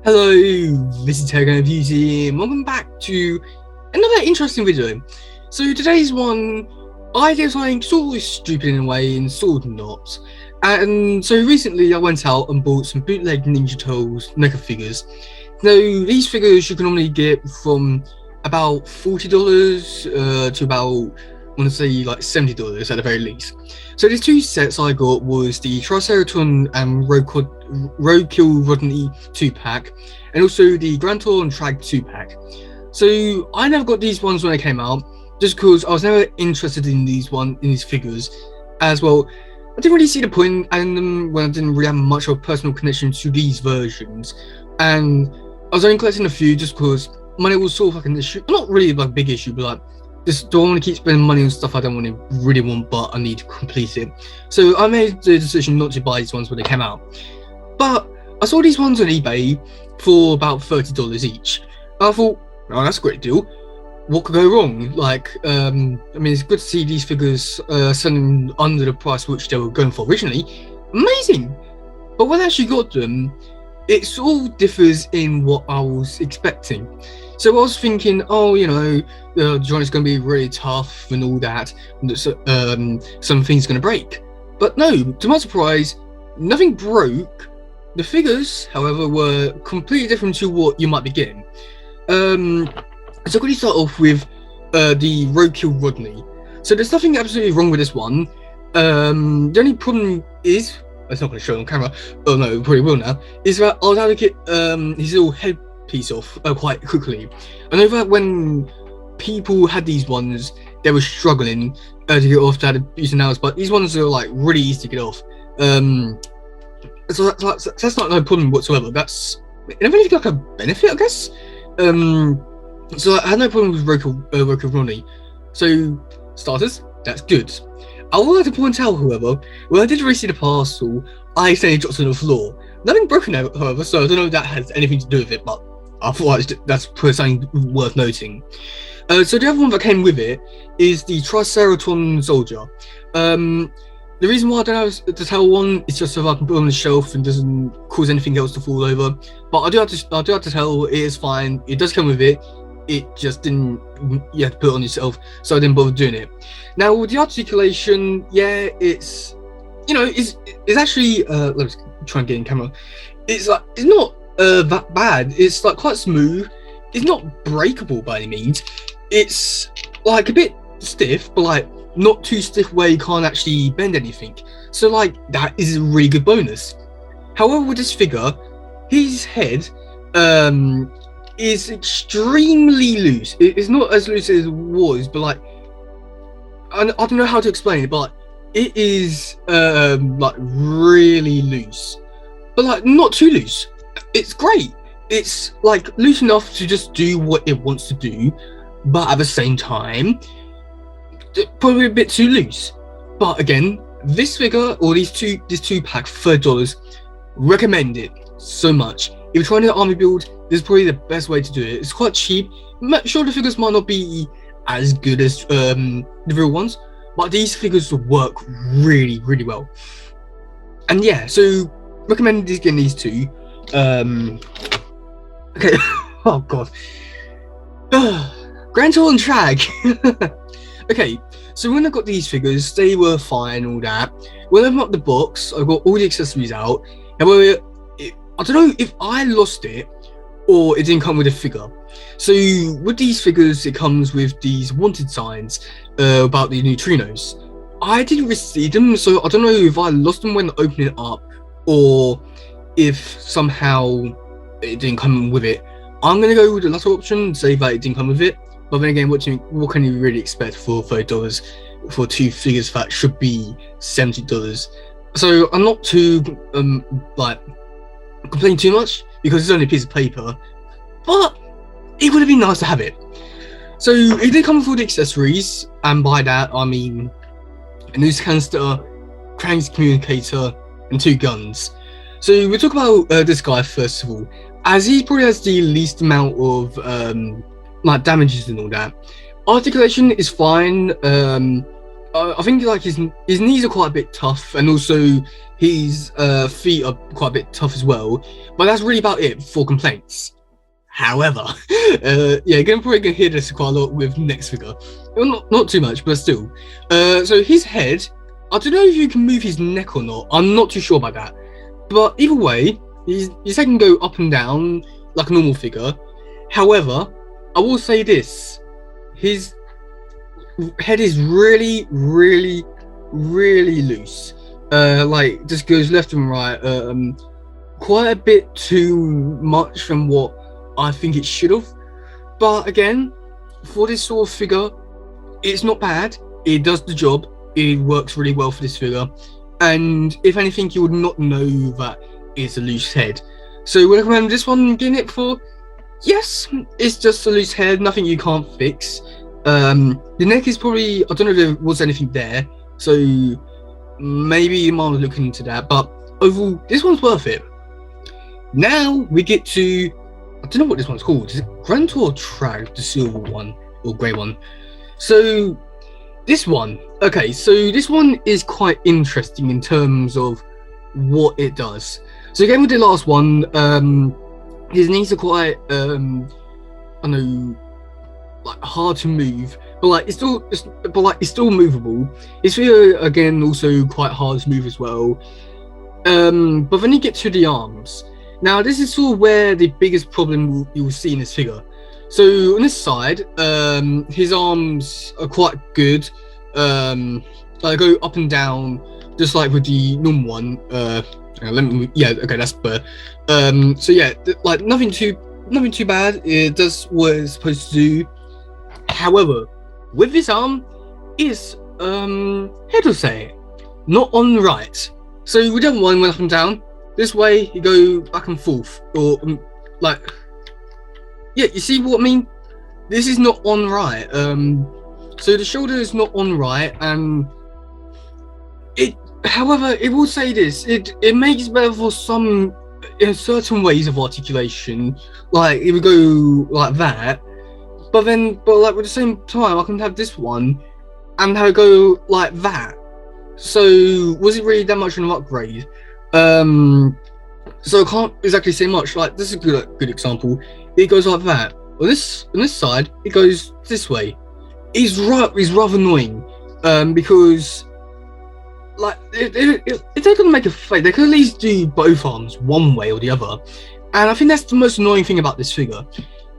Hello, this is teddygaming Beauty and welcome back to another interesting video. So today's one, I did something sort of stupid in a way and sort of not. And so recently I went out and bought some bootleg Ninja Turtles NECA figures. Now these figures you can normally get from about $40 to about, I want to say like $70 at the very least. So these two sets I got was the Triceratops and Roadkill Rodney 2-pack, and also the Grantor and Trag 2-pack. So I never got these ones when they came out, just because I was never interested in these figures, as well. I didn't really see the point in them when I didn't really have much of a personal connection to these versions, and I was only collecting a few just because money was sort of like an issue. Not really like a big issue, but like, just don't want to keep spending money on stuff I don't really want, but I need to complete it. So I made the decision not to buy these ones when they came out. But I saw these ones on eBay for about $30 each. I thought, oh, that's a great deal. What could go wrong? Like, I mean, it's good to see these figures selling under the price which they were going for originally. Amazing! But when I actually got them, it sort of differs in what I was expecting. So I was thinking, oh, you know, the joint is going to be really tough and all that, and something's going to break. But no, to my surprise, nothing broke. The figures, however, were completely different to what you might be getting. So I'm going to start off with the Roadkill Rodney. So there's nothing absolutely wrong with this one. The only problem is, it's not going to show on camera, oh no, it probably will now, is that I was able to get his little headpiece off quite quickly. I know that when people had these ones, they were struggling to get off, to have to use the nails, but these ones are like really easy to get off. So that's not no problem whatsoever. That's anything like a benefit, I guess. So I had no problem with Roadkill Rodney. So starters, that's good. I would like to point out, however, when I did receive the parcel, I accidentally dropped it on the floor. Nothing broken, however, so I don't know if that has anything to do with it, but I thought that's something worth noting. So the other one that came with it is the Triceratops soldier. The reason why I don't have the tail one is just so I can put it on the shelf and doesn't cause anything else to fall over. But I do have to tell, it is fine. It does come with it. It just didn't, you have to put it on yourself, so I didn't bother doing it. Now with the articulation, yeah, it's, you know, it's actually let's try and get in camera. It's like, it's not that bad. It's like quite smooth. It's not breakable by any means. It's like a bit stiff, but like not too stiff where you can't actually bend anything. So like that is a really good bonus. However, with this figure, his head is extremely loose. It's not as loose as it was, but like, I don't know how to explain it, but it is like really loose, but like not too loose. It's great. It's like loose enough to just do what it wants to do, but at the same time, probably a bit too loose. But again, this figure or this two pack, $30, recommend it so much. If you're trying to army build, this is probably the best way to do it. It's quite cheap. Sure, the figures might not be as good as the real ones, but these figures work really, really well. And yeah, so recommend getting these two. Okay. Oh god. Grantor and Trag. Okay, so when I got these figures, they were fine, all that. When I opened up the box, I got all the accessories out. However, I don't know if I lost it or it didn't come with a figure. So with these figures, it comes with these wanted signs about the neutrinos. I didn't receive them, so I don't know if I lost them when opening it up or if somehow it didn't come with it. I'm gonna go with the latter option and say that it didn't come with it. But then again, what can you really expect for $30 for two figures that should be $70? So I'm not too like complaining too much because it's only a piece of paper, but it would have been nice to have it. So it did come with all the accessories, and by that I mean a news canister, cranks communicator, and 2 guns. So we'll talk about this guy first of all, as he probably has the least amount of like damages and all that. Articulation is fine. I think like his knees are quite a bit tough, and also his feet are quite a bit tough as well. But that's really about it for complaints. However, yeah, probably gonna hear this quite a lot with next figure. Well, not too much, but still. So his head, I don't know if you can move his neck or not. I'm not too sure about that. But either way, his head can go up and down like a normal figure. However, I will say this: his head is really, really, really loose. Like just goes left and right. Quite a bit too much from what I think it should have. But again, for this sort of figure, it's not bad. It does the job. It works really well for this figure. And if anything, you would not know that it's a loose head. So would I recommend this one getting it for? Yes, it's just a loose head, nothing you can't fix. The neck is probably, I don't know if there was anything there, so maybe you might look into that, but overall, this one's worth it. Now we get to, I don't know what this one's called. Is it Grunt or Trag, the silver one or grey one? So this one, okay, so this one is quite interesting in terms of what it does. So again with the last one, his knees are quite, I know, like hard to move, but like it's still movable. His figure again also quite hard to move as well. But then you get to the arms. Now this is sort of where the biggest problem you will see in this figure. So on this side, his arms are quite good. Like go up and down, just like with the normal one. Yeah, okay, that's better. So yeah, like nothing too bad. It does what it's supposed to do. However, with his arm, is how to say, not on right. So with the other one went up and down. This way you go back and forth, or like, yeah, you see what I mean? This is not on right. So the shoulder is not on right, and it. However, it will say this. It makes better for some in certain ways of articulation. Like it would go like that, but like at the same time, I can have this one and have it go like that. So was it really that much of an upgrade? So I can't exactly say much. Like this is a good example. It goes like that. On this side, it goes this way. It's rather annoying, because like if they're gonna make a fake, they could at least do both arms one way or the other. And I think that's the most annoying thing about this figure.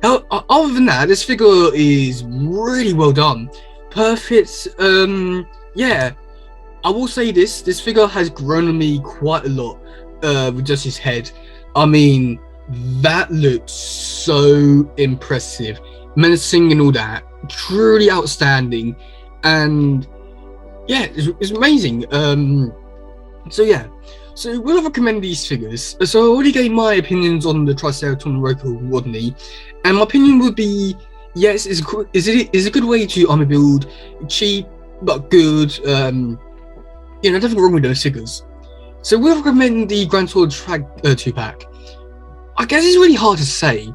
Other than that, this figure is really well done. Perfect. Yeah, I will say this figure has grown on me quite a lot, with just his head. I mean, that looks so impressive, menacing and all that. Truly outstanding, and yeah, it's amazing. So yeah, so will I recommend these figures? So I already gave my opinions on the Triceratops Roku Rodney, and my opinion would be yes, is a good way to armor build, cheap but good. You know, nothing wrong with those figures. So will I recommend the Grand Sword Trag 2-pack? I guess it's really hard to say,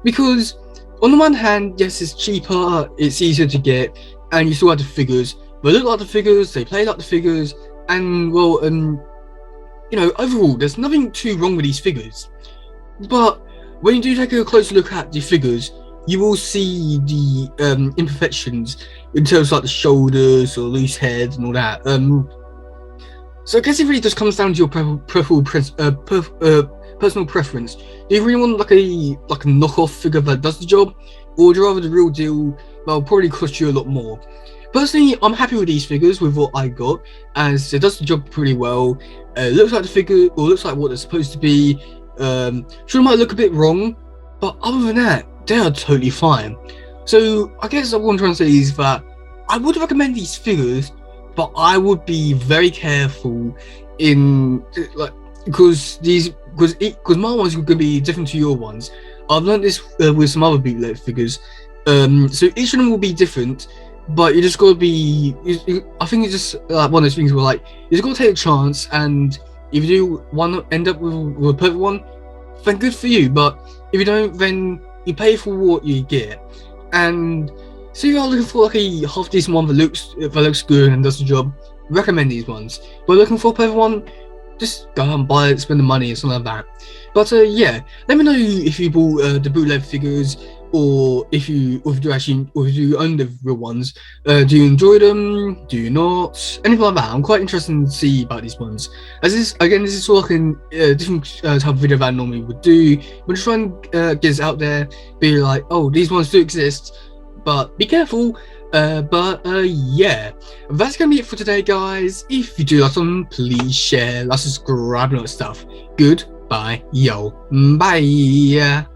because on the one hand, yes, it's cheaper, it's easier to get, and you still have the figures. They look like the figures, they play like the figures, and well, you know, overall, there's nothing too wrong with these figures. But when you do take a closer look at the figures, you will see the imperfections in terms of like the shoulders or loose head and all that. So I guess it really just comes down to your personal preference. Do you really want like a knockoff figure that does the job, or would you rather the real deal that will probably cost you a lot more? Personally, I'm happy with these figures, with what I got, as it does the job pretty well. Looks like the figure, or looks like what they're supposed to be. Sure, it might look a bit wrong, but other than that, they are totally fine. So I guess what I'm trying to say is that I would recommend these figures, but I would be very careful in like because my ones are going to be different to your ones. I've learned this with some other bootleg figures. So each of them will be different, but you just got to be. I think it's just like one of those things where like you just got to take a chance, and if you do end up with a perfect one, then good for you. But if you don't, then you pay for what you get. And So if you're looking for like a half decent one that looks good and does the job, recommend these ones. But looking for a perfect one, just go out and buy it, spend the money and something like that. But yeah, let me know if you bought the bootleg figures, or if you own the real ones. Do you enjoy them? Do you not? Anything like that. I'm quite interested to see about these ones. As this is sort of like a different type of video that I normally would do. But just try and get this out there. Be like, oh, these ones do exist, but be careful. Yeah, that's gonna be it for today, guys. If you do like something, please share, like, subscribe, and all that stuff. Goodbye, yo, bye.